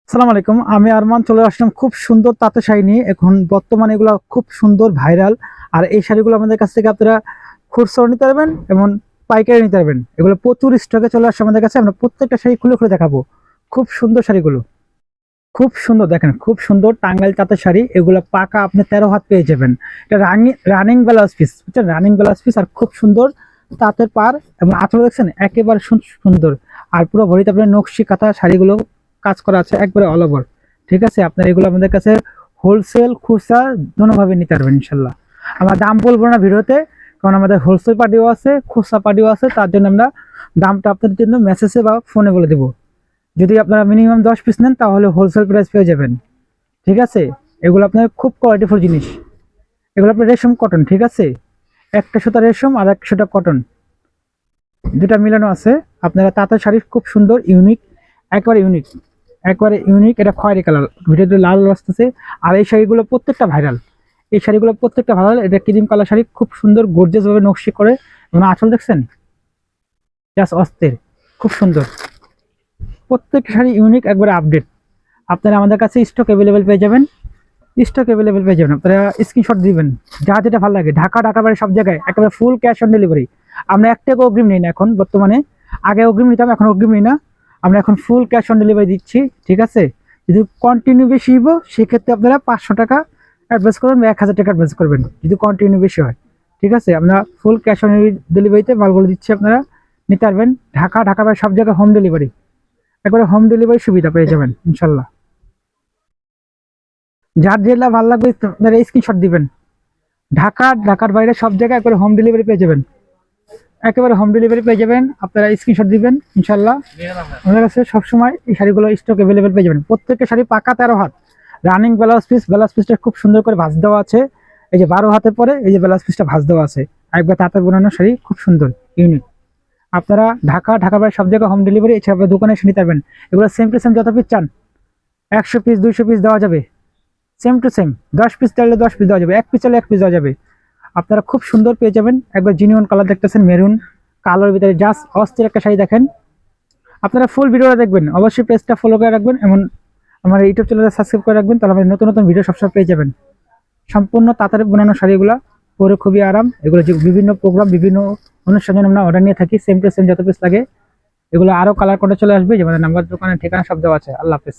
আসসালামু আলাইকুম। আমি আরমান চলে আসলাম খুব সুন্দর তাঁতের শাড়ি নিয়ে। এখন বর্তমানে এগুলো খুব সুন্দর ভাইরাল। আর এই শাড়িগুলো আমাদের কাছ থেকে আপনারা খুচরাও নিতে পারবেন এবং পাইকারি নিতে পারবেন। এগুলো প্রচুর স্টকে চলে আসছে আমাদের কাছে। আমরা প্রত্যেকটা শাড়ি খুলে খুলে দেখাবো। খুব সুন্দর শাড়িগুলো, খুব সুন্দর, দেখেন খুব সুন্দর টাঙ্গাইল তাঁতের শাড়ি। এগুলো পাকা আপনি 13 হাত পেয়ে যাবেন। এটা রানিং ব্লাউজ পিস, বুঝছেন, রানিং ব্লাউজ পিস। আর খুব সুন্দর তাঁতের পার এবং আঁচল দেখছেন একেবারে সুন্দর। আর পুরো ভরিতে আপনার নকশি কাঁথা শাড়িগুলো কাজ করা আছে একবারে অল ওভার। ঠিক আছে, আপনার এগুলো আমাদের কাছে হোলসেল খুচরা দোনোভাবে নিতে পারবেন ইনশাল্লাহ। আমার দাম বলবো না ভিডিওতে, কারণ আমাদের হোলসেল পার্টিও আছে, খুচরা পার্টিও আছে। তার জন্য আমরা দামটা আপনাদের জন্য মেসেজে বা ফোনে বলে দেবো। যদি আপনারা মিনিমাম 10 পিস নেন তাহলে হোলসেল প্রাইস পেয়ে যাবেন। ঠিক আছে, এগুলো আপনার খুব কোয়ালিটিফুল জিনিস। এগুলো আপনার রেশম কটন, ঠিক আছে, একটা সুতা রেশম আর একটা সুতা কটন, দুটা মিলানো আছে। আপনারা তাঁতের শাড়ি খুব সুন্দর, ইউনিক, একবারে ইউনিক, একবারে ইউনিক। এটা খয়েরি কালার, ভিডিওতে লাল আসতেছে। আর এই শাড়িগুলো প্রত্যেকটা ভাইরাল, এই শাড়িগুলো প্রত্যেকটা ভাইরাল। এটা ক্রিম কালার শাড়ি, খুব সুন্দর গর্জিয়াস ভাবে নকশি করে এবং আঁচল দেখছেন জাস্ট অস্থির, খুব সুন্দর। প্রত্যেকটা শাড়ি ইউনিক, একবারে আপডেট। আপনারা আমাদের কাছে স্টক অ্যাভেলেবেল পেয়ে যাবেন, স্টক অ্যাভেলেবেল পেয়ে যাবেন। আপনারা স্ক্রিনশট দিবেন যা যেটা ভালো লাগে। ঢাকা বাইরে সব জায়গায় একেবারে ফুল ক্যাশ অন ডেলিভারি। আমরা এক টাকা অগ্রিম নিই না এখন বর্তমানে। আগে অগ্রিম নিতাম, এখন অগ্রিম নিই না। আমরা এখন ফুল ক্যাশ অন ডেলিভারি দিচ্ছি। ঠিক আছে, যদি কন্টিনিউ বেশি হইব সেক্ষেত্রে আপনারা 500 টাকা অ্যাডভান্স করবেন বা 1000 টাকা অ্যাডভান্স করবেন যদি কন্টিনিউ বেশি হয়। ঠিক আছে, আমরা ফুল ক্যাশ অন ডেলিভারিতে মালগুলো দিচ্ছি, আপনারা নিতে পারবেন। ঢাকা বাইরে সব জায়গায় হোম ডেলিভারি, একবারে হোম ডেলিভারি সুবিধা পেয়ে যাবেন ইনশাল্লাহ। যার যেটা ভালো লাগবে আপনারা স্ক্রিনশট দিবেন। ঢাকার বাইরে সব জায়গায় একবারে হোম ডেলিভারি পেয়ে যাবেন, একেবারে হোম ডেলিভারি পেয়ে যাবেন। আপনারা স্ক্রিনশট দিবেন ইনশাল্লাহ। আমাদের কাছে সবসময় এই শাড়িগুলো স্টক অ্যাভেলেবেল পেয়ে যাবেন। প্রত্যেকটা শাড়ি পাকা 13 হাত রানিং ব্লাউজ পিস। ব্লাউজ পিসটা খুব সুন্দর করে ভাঁজ দেওয়া আছে। এই যে 12 হাতের পরে এই যে ব্লাউজ পিসটা ভাঁজ দেওয়া আছে। একবার তাঁতের বোনানো শাড়ি, খুব সুন্দর, ইউনিক। আপনারা ঢাকা বাইরে সব জায়গায় হোম ডেলিভারি, এছাড়া আপনার দোকানে এসে নিতে পারবেন। এগুলো সেম টু সেম যত পিস চান 100 পিস 200 পিস দেওয়া যাবে, সেম টু সেম। 10 পিস চাইলে 10 পিস দেওয়া যাবে, 1 পিস চাইলে 1 পিস দেওয়া যাবে। আপনারা খুব সুন্দর পেয়ে যাবেন। একবার জিনিয়ন কালার দেখতেছেন, মেরুন কালোর ভিতরে জাস্ট অস্থির একটা শাড়ি। দেখেন, আপনারা ফুল ভিডিওটা দেখবেন, অবশ্যই পেজটা ফলো করে রাখবেন এবং আমার ইউটিউব চ্যানেলটা সাবস্ক্রাইব করে রাখবেন, তাহলে আমাদের নতুন নতুন ভিডিও সবসময় পেয়ে যাবেন। সম্পূর্ণ তাঁতের বোনানো শাড়িগুলো পরে খুবই আরাম। এগুলো যে বিভিন্ন প্রোগ্রাম, বিভিন্ন অনুষ্ঠানের আমরা অর্ডার নিয়ে থাকি। সেম টু সেম যত পিস লাগে। এগুলো আরও কালার করে চলে আসবে, যেমন নাম্বার, দোকানের ঠিকানা সব দেওয়া আছে। আল্লাহ হাফেজ।